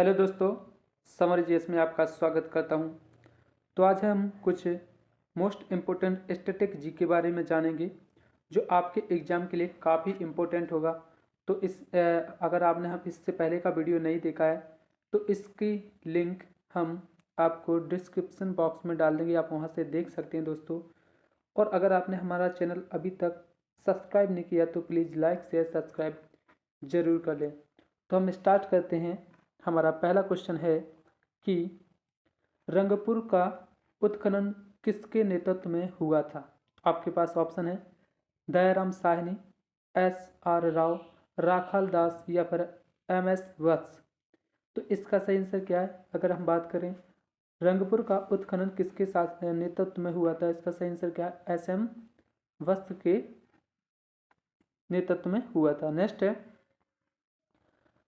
Hello दोस्तों, summer GS में आपका स्वागत करता हूं। तो आज हम कुछ मोस्ट इम्पोर्टेंट स्टैटिक जी के बारे में जानेंगे जो आपके एग्ज़ाम के लिए काफ़ी इम्पोर्टेंट होगा। तो अगर आपने हम इससे पहले का वीडियो नहीं देखा है तो इसकी लिंक हम आपको डिस्क्रिप्शन बॉक्स में डाल देंगे, आप वहां से देख सकते हैं दोस्तों। और अगर आपने हमारा चैनल अभी तक सब्सक्राइब नहीं किया तो प्लीज़ लाइक शेयर सब्सक्राइब ज़रूर कर लें। तो हम स्टार्ट करते हैं। हमारा पहला क्वेश्चन है कि रंगपुर का उत्खनन किसके नेतृत्व में हुआ था। आपके पास ऑप्शन है दयाराम साहनी, SR राव, राखाल दास या फिर MS वत्स। तो इसका सही आंसर क्या है? अगर हम बात करें रंगपुर का उत्खनन किसके साथ नेतृत्व में हुआ था, इसका सही आंसर क्या है? SM वत्स के नेतृत्व में हुआ था। नेक्स्ट है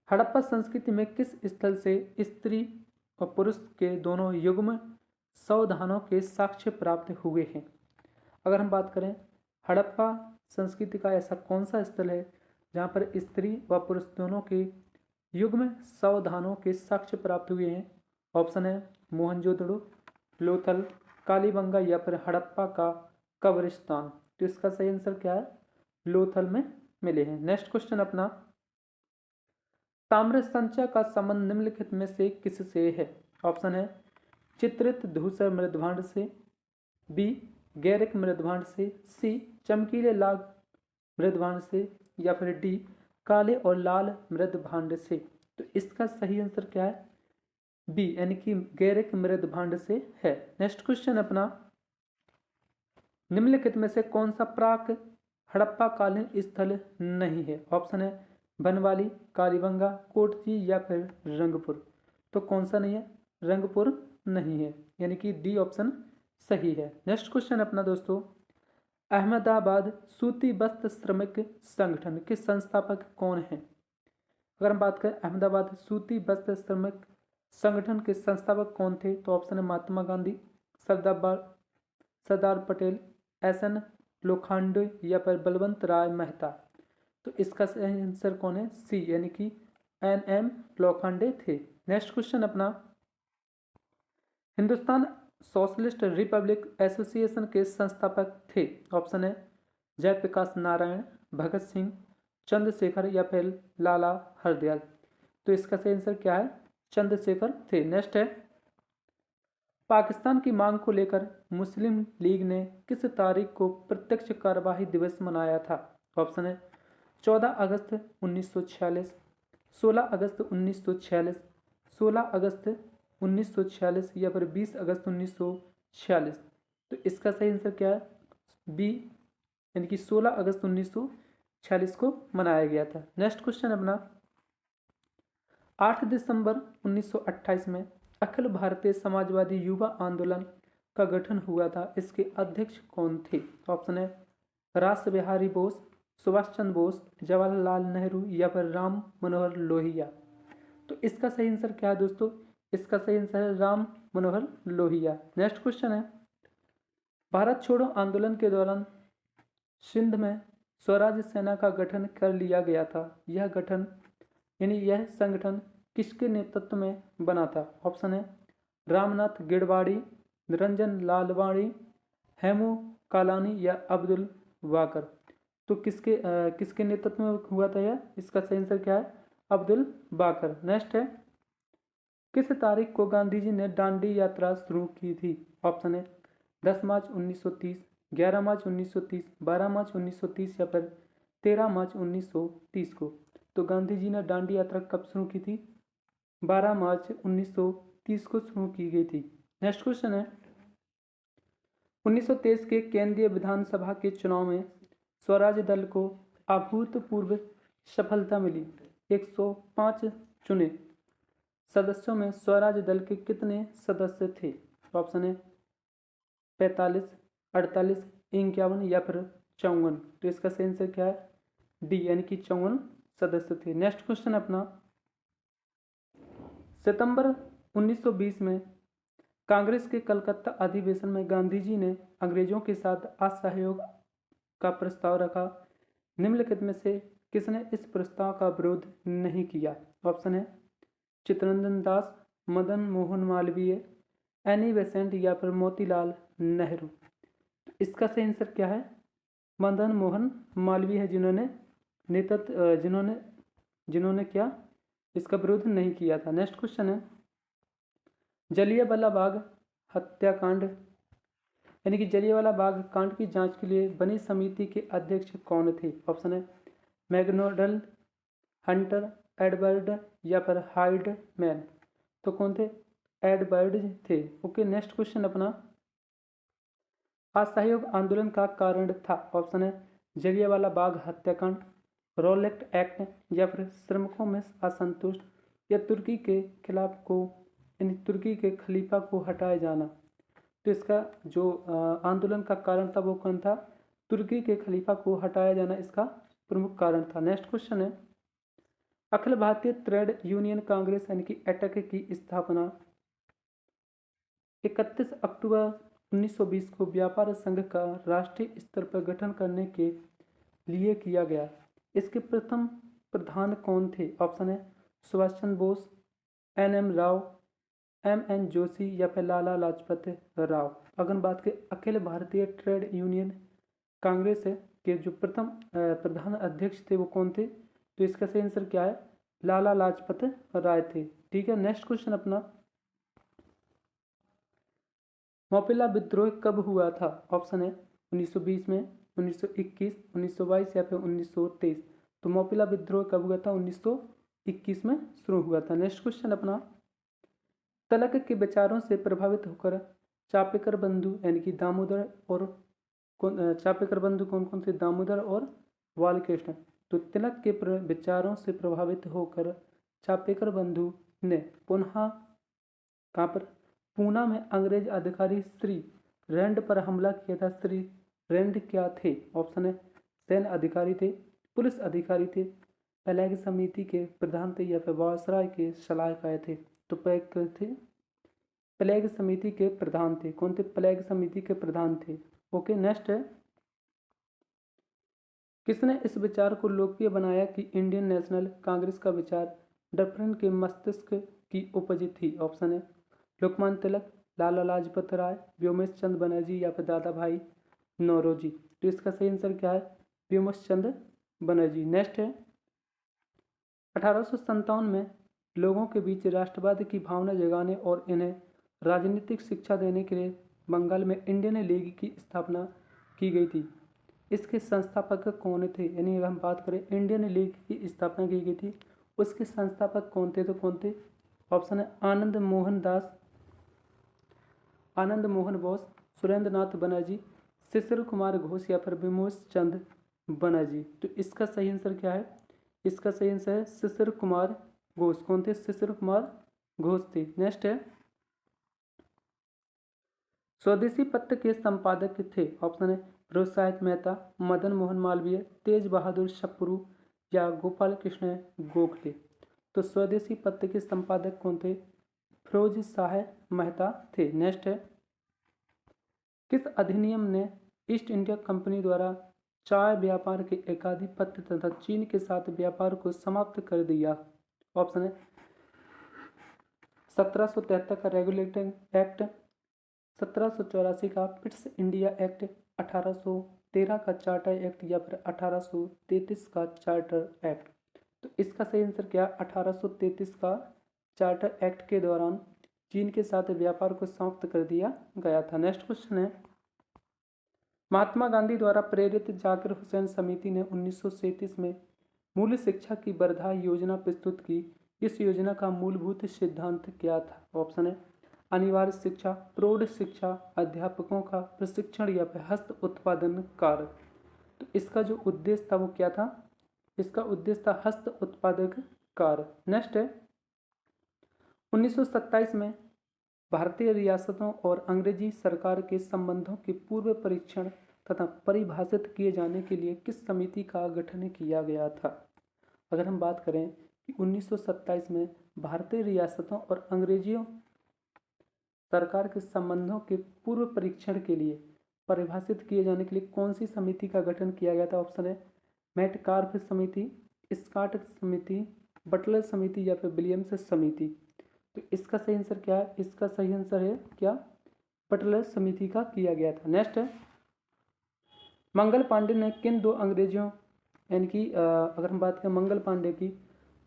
हड़प्पा संस्कृति में किस स्थल से स्त्री और पुरुष के दोनों युग्म संविधानों के साक्ष्य प्राप्त हुए हैं। अगर हम बात करें हड़प्पा संस्कृति का ऐसा कौन सा स्थल है जहाँ पर स्त्री व पुरुष दोनों के युग्म संविधानों के साक्ष्य प्राप्त हुए हैं। ऑप्शन है मोहनजोदड़ो, लोथल, कालीबंगा या फिर हड़प्पा का कब्रिस्तान। तो इसका सही आंसर क्या है? लोथल में मिले हैं। नेक्स्ट क्वेश्चन अपना, ताम्र संचय का संबंध निम्नलिखित में से किससे है। ऑप्शन है चित्रित धूसर मृदभांड से, बी गैरिक मृदभांड से, सी चमकीले लाल मृदभांड से या फिर डी काले और लाल मृदभांड से। तो इसका सही आंसर क्या है? बी यानी कि गैरिक मृदभांड से है। नेक्स्ट क्वेश्चन अपना, निम्नलिखित में से कौन सा प्राक हड़प्पा कालीन स्थल नहीं है। ऑप्शन है बनवाली, कालीबंगा, कोटची या फिर रंगपुर। तो कौन सा नहीं है? रंगपुर नहीं है, यानी कि डी ऑप्शन सही है। नेक्स्ट क्वेश्चन अपना दोस्तों, अहमदाबाद सूती वस्त्र श्रमिक संगठन के संस्थापक कौन हैं। अगर हम बात करें अहमदाबाद सूती वस्त्र श्रमिक संगठन के संस्थापक कौन थे, तो ऑप्शन है महात्मा गांधी, सरदार पटेल, SN लोखंडे या फिर बलवंत राय मेहता। तो इसका सही आंसर कौन है? सी यानी कि NM लोखंडे थे। नेक्स्ट क्वेश्चन अपना, हिंदुस्तान सोशलिस्ट रिपब्लिक एसोसिएशन के संस्थापक थे। ऑप्शन है जयप्रकाश नारायण, भगत सिंह, चंद्रशेखर या फिर लाला हरदयाल। तो इसका सही आंसर क्या है? चंद्रशेखर थे। नेक्स्ट है पाकिस्तान की मांग को लेकर मुस्लिम लीग ने किस तारीख को प्रत्यक्ष कार्यवाही दिवस मनाया था। ऑप्शन है 14 अगस्त 1946, 16 अगस्त 1946, 16 अगस्त 1946 या फिर 20 अगस्त 1946। तो इसका सही आंसर क्या है? बी यानी कि 16 अगस्त 1946 को मनाया गया था। नेक्स्ट क्वेश्चन अपना, 8 दिसंबर 1928 में अखिल भारतीय समाजवादी युवा आंदोलन का गठन हुआ था, इसके अध्यक्ष कौन थे। ऑप्शन है रास बिहारी बोस, सुभाष चंद्र बोस, जवाहरलाल नेहरू या फिर राम मनोहर लोहिया। तो इसका सही आंसर क्या है दोस्तों? इसका सही आंसर है राम मनोहर लोहिया। नेक्स्ट क्वेश्चन है भारत छोड़ो आंदोलन के दौरान सिंध में स्वराज सेना का गठन कर लिया गया था। यह गठन यानी यह संगठन किसके नेतृत्व में बना था। ऑप्शन है रामनाथ गिडवाड़ी, निरंजन लालवाड़ी, हेमू कालानी या अब्दुल वाकर। तो किसके नेतृत्व में हुआ था यह? इसका सही आंसर क्या है? अब्दुल बाकर। नेक्स्ट है किस तारीख को गांधी जी ने दांडी यात्रा शुरू की थी। ऑप्शन है 10 मार्च 1930, 11 मार्च 1930, 12 मार्च 1930 या फिर 13 मार्च 1930 को। तो गांधी जी ने दांडी यात्रा कब शुरू की थी? 12 मार्च 1930 को शुरू की गई थी। नेक्स्ट क्वेश्चन है 1923 के केंद्रीय विधानसभा के चुनाव में स्वराज दल को अभूतपूर्व सफलता मिली। 105 चुने सदस्यों में स्वराज दल के कितने सदस्य थे। ऑप्शन है 45, 48, 51 या फिर 54। तो इसका सही आंसर क्या है? डी यानी कि 54 सदस्य थे। नेक्स्ट क्वेश्चन अपना, सितंबर 1920 में कांग्रेस के कलकत्ता अधिवेशन में गांधी जी ने अंग्रेजों के साथ असहयोग का प्रस्ताव रखा। निम्नलिखित में से किसने इस प्रस्ताव का विरोध नहीं किया। ऑप्शन है चित्तरंजन दास, मदन मोहन मालवीय, एनी बेसेंट या फिर मोतीलाल नेहरू। इसका सही आंसर क्या है? मदन मोहन मालवीय है, जिन्होंने नेतृत्व जिन्होंने जिन्होंने क्या इसका विरोध नहीं किया था। नेक्स्ट क्वेश्चन है, जलियांवाला बाग हत्याकांड यानी कि जलियांवाला बाग कांड की जांच के लिए बनी समिति के अध्यक्ष कौन थे? ऑप्शन है मैकडोनाल्ड, हंटर, एडवर्ड या फिर हाइडमैन। तो कौन थे? एडवर्ड थे। ओके, नेक्स्ट क्वेश्चन अपना, असहयोग आंदोलन का कारण था? ऑप्शन है जलियांवाला बाग हत्याकांड, रॉलेट एक्ट या फिर श्रमिकों में असंतुष्ट या तुर्की के खिलाफ को यानी तुर्की के खलीफा को हटाया जाना। तो इसका जो आंदोलन का कारण था वो कौन था? तुर्की के खलीफा को हटाया जाना इसका प्रमुख कारण था। नेक्स्ट क्वेश्चन है, अखिल भारतीय ट्रेड यूनियन कांग्रेस यानी कि एटक की स्थापना 31 अक्टूबर 1920 को व्यापार संघ का राष्ट्रीय स्तर पर गठन करने के लिए किया गया। इसके प्रथम प्रधान कौन थे? ऑप्शन है सुभाष चंद्र बोस, एन राव, एम जोशी या फिर लाला लाजपत राव। अगर बात करें अखिल भारतीय ट्रेड यूनियन कांग्रेस के जो प्रथम प्रधान अध्यक्ष थे वो कौन थे? तो इसका सही आंसर क्या है? लाला लाजपत राय थे। ठीक है, नेक्स्ट क्वेश्चन अपना, मोपिला विद्रोह कब हुआ था? ऑप्शन है 1920 में, 1921, 1922 या फिर 1923। तो मोपिला विद्रोह कब हुआ था? 1921 में शुरू हुआ था। नेक्स्ट क्वेश्चन अपना, तलक के विचारों से प्रभावित होकर चापेकर बंधु यानी कि दामोदर और चापेकर बंधु कौन कौन थे? दामोदर और बालकृष्ण। तो तिलक के विचारों से प्रभावित होकर चापेकर बंधु ने पुनः कहाँ पर? पूना में अंग्रेज अधिकारी श्री रैंड पर हमला किया था। श्री रैंड क्या थे? ऑप्शन है सैन्य अधिकारी थे, पुलिस अधिकारी थे, प्लेग समिति के प्रधान थे या फिर वायसराय के सलाहकार थे। तो प्लेग समिति के प्रधान थे। कौन थे? प्लेग समिति के प्रधान थे। ओके, नेक्स्ट है, किसने इस विचार को लोकप्रिय बनाया कि इंडियन नेशनल कांग्रेस का विचार डफरिन के मस्तिष्क की उपज थी? ऑप्शन है लोकमान्य तिलक, लाला लाजपत राय, व्योमेश चंद्र बनर्जी या फिर दादा भाई नौरोजी। तो इसका सही आंसर क्या है? व्योमेश चंद्र बनर्जी। नेक्स्ट है, 1857 में लोगों के बीच राष्ट्रवाद की भावना जगाने और इन्हें राजनीतिक शिक्षा देने के लिए बंगाल में इंडियन लीग की स्थापना की गई थी। इसके संस्थापक कौन थे? यानी अगर हम बात करें इंडियन लीग की स्थापना की गई थी, उसके संस्थापक कौन थे? तो कौन थे? ऑप्शन है आनंद मोहन दास, आनंद मोहन बोस, सुरेंद्र नाथ बनर्जी, शिशिर कुमार घोष या फिर विमोश चंद बनर्जी। तो इसका सही आंसर क्या है? इसका सही आंसर है शिशिर कुमार घोष। कौन थे? शिशिर कुमार घोष थे। नेक्स्ट है, स्वदेशी पत्र के संपादक थे? ऑप्शन है फिरोज साहिब मेहता, मदन मोहन मालवीय, तेज बहादुर सप्रू या गोपाल कृष्ण गोखले। तो स्वदेशी पत्र के संपादक कौन थे? फिरोज साहिब मेहता थे। नेक्स्ट है, किस अधिनियम ने ईस्ट इंडिया कंपनी द्वारा चाय व्यापार के एकाधिपत्य तथा चीन के साथ व्यापार को समाप्त कर दिया? ऑप्शन है 1773 का रेगुलेटिंग एक्ट, 1784 का पिट्स इंडिया एक्ट, 1813 का चार्टर एक्ट या फिर 1833 का चार्टर एक्ट। तो इसका सही आंसर क्या? 1833 का चार्टर एक्ट के दौरान चीन के साथ व्यापार को समाप्त कर दिया गया था। नेक्स्ट क्वेश्चन है, महात्मा गांधी द्वारा प्रेरित जाकिर हुसैन समिति ने 1937 में मूल शिक्षा की वर्धा योजना प्रस्तुत की। इस योजना का मूलभूत सिद्धांत क्या था? ऑप्शन है अनिवार्य शिक्षा, प्रौढ़ शिक्षा, अध्यापकों का प्रशिक्षण या फिर हस्त उत्पादन कार्य। तो इसका जो उद्देश्य था वो क्या था? इसका उद्देश्य था हस्त उत्पादक कार्य। नेक्स्ट है, 1927 में भारतीय रियासतों और अंग्रेजी सरकार के संबंधों के पूर्व परीक्षण तथा परिभाषित किए जाने के लिए किस समिति का गठन किया गया था? अगर हम बात करें कि 1927 में भारतीय रियासतों और अंग्रेजियों सरकार के संबंधों के पूर्व परीक्षण के लिए परिभाषित किए जाने के लिए कौन सी समिति का गठन किया गया था? ऑप्शन है मेटकार्थ समिति, स्कॉट समिति बटलर समिति या फिर विलियम्स समिति। तो इसका सही आंसर क्या है? इसका सही आंसर है क्या? बटलर समिति का किया गया था। नेक्स्ट है, मंगल पांडे ने किन दो अंग्रेजों, यानी कि अगर हम बात करें मंगल पांडे की,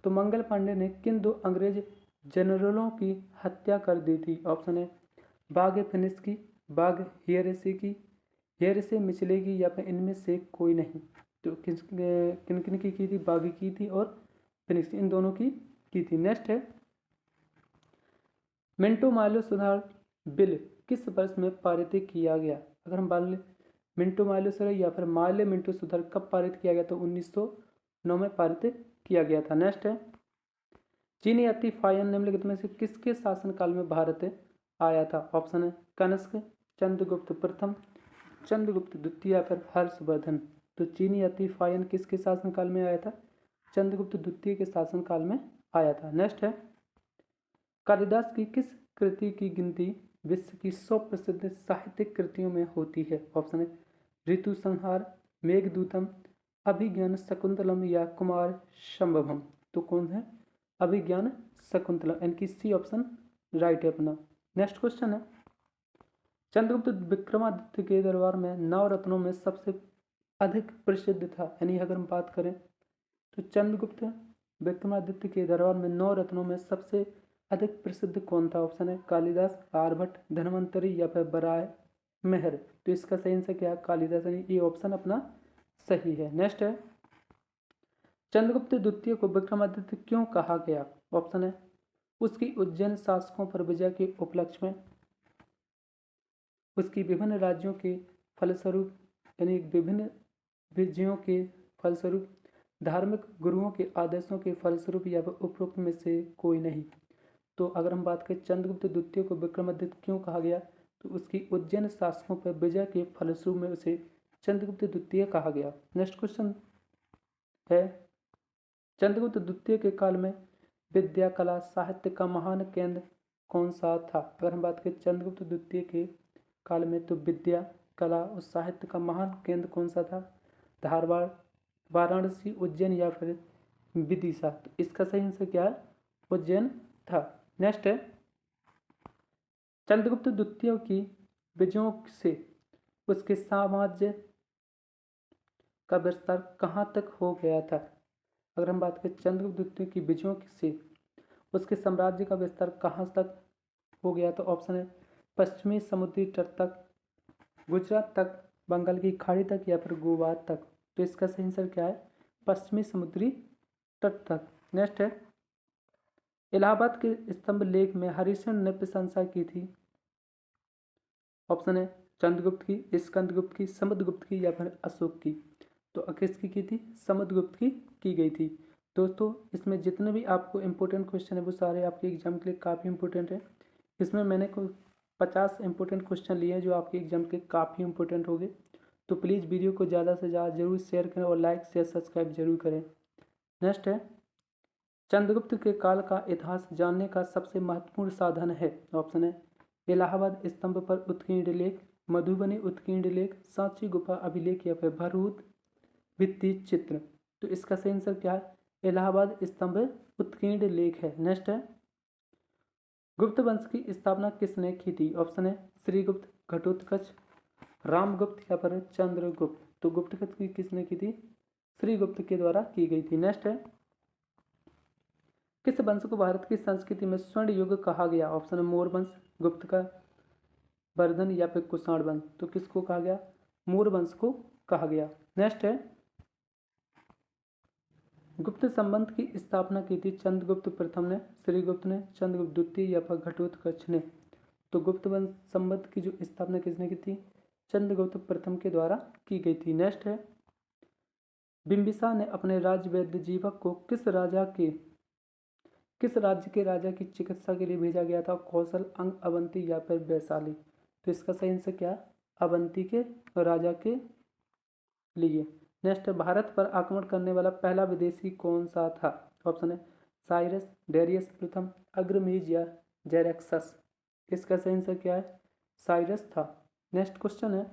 तो मंगल पांडे ने किन दो अंग्रेज जनरलों की हत्या कर दी थी? ऑप्शन है बाघ फिनिश की, बाघ हियरेसे की, हियरेसे मिचले की, या फिर इनमें से कोई नहीं। तो किन किन की थी? बाघ की थी और फिनिश, इन दोनों की थी। नेक्स्ट है, मिंटो मार्ले सुधार बिल किस वर्ष में पारित किया गया? अगर हम बात मिंटो मार्ले सुधार या फिर मार्ले मिंटो सुधार कब पारित किया गया? तो 1909 में पारित किया गया था। नेक्स्ट है, चीनी अति फायन निम्नलिखित में से किसके शासनकाल में भारत आया था? ऑप्शन है कनिष्क, चंद्रगुप्त प्रथम, चंद्रगुप्त द्वितीय, या फिर हर्षवर्धन। तो चीनी अति फायन किसके शासनकाल में आया था? चंद्रगुप्त द्वितीय के शासनकाल में आया था। नेक्स्ट है, कालिदास की किस कृति की गिनती विश्व की 100 प्रसिद्ध साहित्यिक कृतियों में होती है? ऑप्शन है ऋतु संहार, मेघदूतम, अभिज्ञान शकुंतलम, या कुमार संभवम। तो कौन है? अभिज्ञान शकुंतलम, इनकी सी ऑप्शन राइट है अपना। नेक्स्ट क्वेश्चन है, चंद्रगुप्त विक्रमादित्य के दरबार में नवरत्नों में सबसे अधिक प्रसिद्ध था, यानी अगर हम बात करें तो चंद्रगुप्त विक्रमादित्य के दरबार में 9 रत्नों में सबसे अधिक प्रसिद्ध कौन था? ऑप्शन है कालिदास, आर्यभट्ट, धन्वंतरी, या फिर बराह मेहर। तो इसका सही आंसर क्या है? कालिदास, यानी ये ऑप्शन अपना सही है। नेक्स्ट है, चंद्रगुप्त द्वितीय को विक्रमादित्य क्यों कहा गया? ऑप्शन है उसकी उज्जैन शासकों पर विजय के उपलक्ष्य में, उसकी विभिन्न राज्यों के फलस्वरूप, यानी विभिन्न विजयों के फलस्वरूप, धार्मिक गुरुओं के आदेशों के फलस्वरूप, या फिर उपरोक्त में से कोई नहीं। तो अगर हम बात करें चंद्रगुप्त द्वितीय को विक्रमादित्य क्यों कहा गया, तो उसकी उज्जैन शासकों पर विजय के फलस्वरूप में उसे चंद्रगुप्त द्वितीय कहा गया। नेक्स्ट क्वेश्चन है, चंद्रगुप्त द्वितीय के काल में विद्या कला साहित्य का महान केंद्र कौन सा था? अगर हम बात करें चंद्रगुप्त द्वितीय के काल में, तो विद्या कला और साहित्य का महान केंद्र कौन सा था? धारवाड़, वाराणसी, उज्जैन, या फिर विदिशा। तो इसका सही आंसर क्या है? उज्जैन था। नेक्स्ट है, चंद्रगुप्त द्वितीय की विजयों से उसके साम्राज्य का विस्तार कहाँ तक हो गया था? अगर हम बात करें चंद्रगुप्त द्वितीय की विजयों से उसके साम्राज्य का विस्तार कहाँ तक हो गया? तो ऑप्शन है पश्चिमी समुद्री तट तक, गुजरात तक, बंगाल की खाड़ी तक, या फिर गोवा तक। तो इसका सही आंसर क्या है? पश्चिमी समुद्री तट तक। नेक्स्ट है, इलाहाबाद के स्तंभ लेख में हरिश्चंद्र ने प्रशंसा की थी। ऑप्शन है चंद्रगुप्त की, स्कंदगुप्त की, समुद्रगुप्त की, या फिर अशोक की। तो किसकी की थी? समुद्रगुप्त की गई थी। दोस्तों इसमें जितने भी आपको इम्पोर्टेंट क्वेश्चन है वो सारे आपके एग्जाम के लिए काफ़ी इंपॉर्टेंट है। इसमें मैंने कोई 50 इंपॉर्टेंट क्वेश्चन लिए हैं जो आपके एग्जाम के काफ़ी इंपॉर्टेंट होंगे। तो प्लीज़ वीडियो को ज़्यादा से ज़्यादा जरूर शेयर करें और लाइक शेयर सब्सक्राइब जरूर करें। नेक्स्ट है, चंद्रगुप्त के काल का इतिहास जानने का सबसे महत्वपूर्ण साधन है। ऑप्शन है इलाहाबाद स्तंभ पर उत्कीर्ण लेख, मधुबनी उत्कीर्ण लेख, सांची गुफा अभिलेख, या फिर भरहूत भित्ति चित्र। तो इसका सही आंसर क्या है? इलाहाबाद स्तंभ उत्कीर्ण लेख है। नेक्स्ट है, गुप्त वंश की स्थापना किसने की थी? ऑप्शन है श्रीगुप्त, घटोत्कच, रामगुप्त, या फिर चंद्रगुप्त। तो गुप्त की किसने की थी? श्रीगुप्त के द्वारा की गई थी। नेक्स्ट है, किस वंश को भारत की संस्कृति में स्वर्ण युग कहा गया? ऑप्शन है मौर्य वंश, गुप्त का, वर्धन, या फिर कुषाण वंश। तो किसको कहा गया? मौर्य वंश को कहा गया। नेक्स्ट है, गुप्त संबंध की स्थापना की थी चंद्रगुप्त प्रथम ने, श्रीगुप्त ने, चंद्रगुप्त द्वितीय, या फिर घटोत्कच ने। तो गुप्त वंश संबंध की जो स्थापना किसने की थी? चंद्रगुप्त प्रथम के द्वारा की गई थी। नेक्स्ट है, बिंबिसार ने अपने राज्य वैद्य जीवक को किस राज्य के राजा की चिकित्सा के लिए भेजा गया था? कौशल, अंग, अवंती, या फिर वैशाली। तो इसका सही आंसर क्या है? अवंती के राजा के लिए। नेक्स्ट, भारत पर आक्रमण करने वाला पहला विदेशी कौन सा था? ऑप्शन है साइरस, डेरियस प्रथम, अग्रमीज, या जेरेक्सस। इसका सही आंसर क्या है? साइरस था। नेक्स्ट क्वेश्चन है,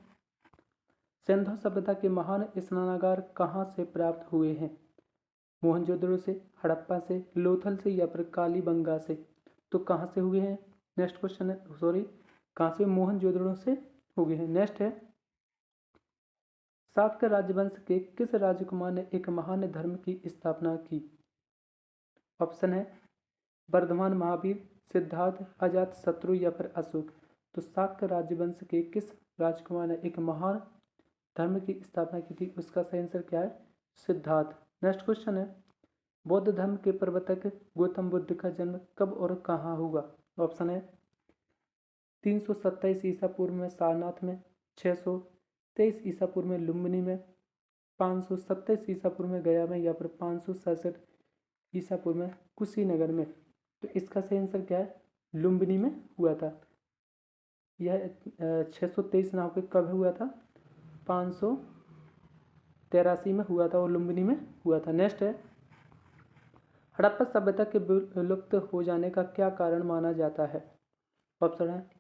सिंधु सभ्यता के महान स्नानागार कहाँ से प्राप्त हुए हैं? मोहनजोदड़ो से, हड़प्पा से, लोथल से या फिर कालीबंगा से। तो कहाँ से हुए हैं? नेक्स्ट क्वेश्चन है, सॉरी, कहाँ से? मोहनजोदड़ो से हुए हैं। नेक्स्ट है, सातकर राजवंश के किस राजकुमार ने एक महान धर्म की स्थापना की? ऑप्शन है वर्धमान महावीर, सिद्धार्थ, अजात शत्रु या फिर अशोक। तो सातकर राजवंश के किस राजकुमार ने एक महान धर्म की स्थापना की थी? उसका सही आंसर क्या है? सिद्धार्थ। नेक्स्ट क्वेश्चन है, बौद्ध धर्म के प्रवर्तक गौतम बुद्ध का जन्म कब और कहाँ हुआ? ऑप्शन है 327 ईसा पूर्व में सारनाथ में, 623 ईसा पूर्व में लुम्बिनी में, 527 ईसा पूर्व में गया में, या फिर 567 ईसा पूर्व में कुशीनगर में। तो इसका सही आंसर क्या है? लुम्बिनी में हुआ था। यह 623 ना होकर कब हुआ था? 583 में हुआ था और लुम्बिनी में हुआ था। नेक्स्ट है, हड़प्पा सभ्यता के विलुप्त हो जाने का क्या कारण माना जाता है? ऑप्शन है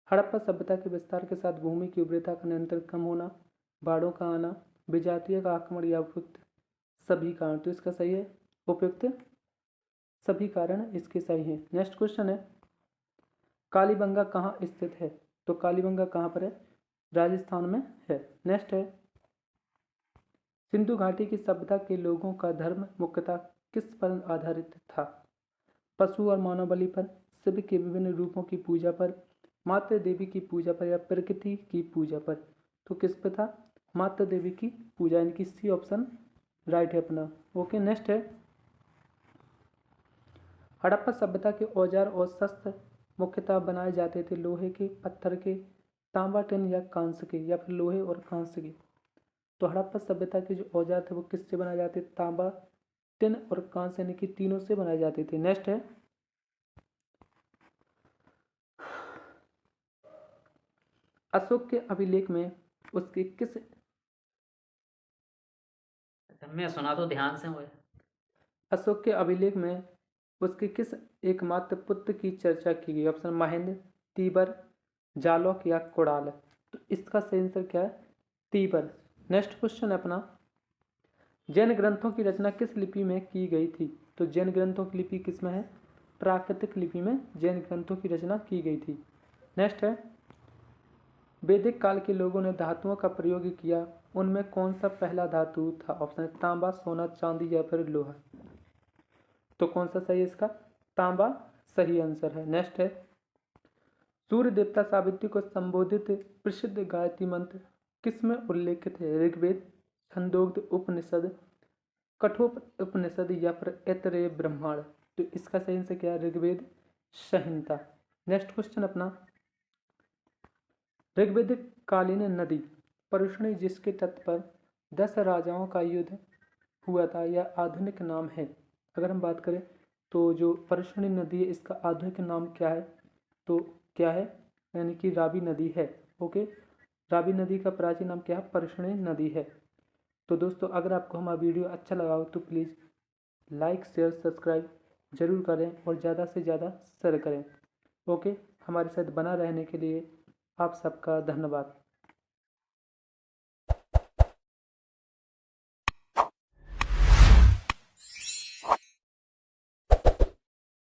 हड़प्पा सभ्यता के विस्तार के साथ भूमि की उर्वरता का निरंतर कम होना, बाढ़ों का आना, विजातीय का आक्रमण या उपयुक्त सभी कारण। तो इसका सही है उपयुक्त सभी कारण इसके सही हैं। नेक्स्ट क्वेश्चन है, कालीबंगा कहाँ स्थित है? तो कालीबंगा कहाँ पर है? राजस्थान में है। नेक्स्ट है, सिंधु घाटी की सभ्यता के लोगों का धर्म मुख्यतः किस पर आधारित था? पशु और मानव बलि पर, शिव के विभिन्न रूपों की पूजा पर, मातृ देवी की पूजा पर, या प्रकृति की पूजा पर। तो किस पर था? मातृ देवी की पूजा, यानी कि सी ऑप्शन राइट है अपना। ओके। नेक्स्ट है, हड़प्पा सभ्यता के औजार और शस्त्र मुख्यतः बनाए जाते थे लोहे के, पत्थर के, तांबा, टिन या कांस्य के, या फिर लोहे और कांस्य के। तो हड़प्पा सभ्यता के जो औजार थे वो किससे बनाए जाते? तांबा, टिन और कांस्य, यानी कि तीनों से बनाए जाते थे। नेक्स्ट है, अशोक के अभिलेख में उसके किस मैं सुना तो ध्यान से हुए। अशोक के अभिलेख में उसके किस एकमात्र पुत्र की चर्चा की गई? ऑप्शन महेंद्र, तीबर, जालौक या कुणाल। तो इसका सही आंसर क्या है? तीबर। नेक्स्ट क्वेश्चन है अपना, जैन ग्रंथों की रचना किस लिपि में की गई थी? तो जैन ग्रंथों की लिपि किस में है? प्राकृतिक लिपि में जैन ग्रंथों की रचना की गई थी। नेक्स्ट है, वैदिक काल के लोगों ने धातुओं का प्रयोग किया, उनमें कौन सा पहला धातु था? ऑप्शन है तांबा, सोना, चांदी या फिर लोहा। तो कौन सा सही है इसका? तांबा सही आंसर है। नेक्स्ट है, सूर्य देवता सावित्री को संबोधित प्रसिद्ध गायत्री मंत्र किसमें उल्लेखित है? ऋग्वेद, छंदोग्ध उपनिषद, कठोप उपनिषद या फिर ऐतरेय ब्रह्मांड। तो इसका सही आंसर क्या है? ऋग्वेद संहिता। नेक्स्ट क्वेश्चन अपना, ऋग्वेदिक कालीन नदी परुष्णी जिसके तट पर 10 राजाओं का युद्ध हुआ था, यह आधुनिक नाम है? अगर हम बात करें तो जो परुष्णी नदी है इसका आधुनिक नाम क्या है? तो क्या है? यानी कि रावी नदी है। ओके, रावी नदी का प्राचीन नाम क्या है? परुष्णी नदी है। तो दोस्तों, अगर आपको हमारा वीडियो अच्छा लगा हो तो प्लीज़ लाइक, शेयर, सब्सक्राइब जरूर करें और ज़्यादा से ज़्यादा शेयर करें। ओके, हमारे साथ बना रहने के लिए आप सबका धन्यवाद।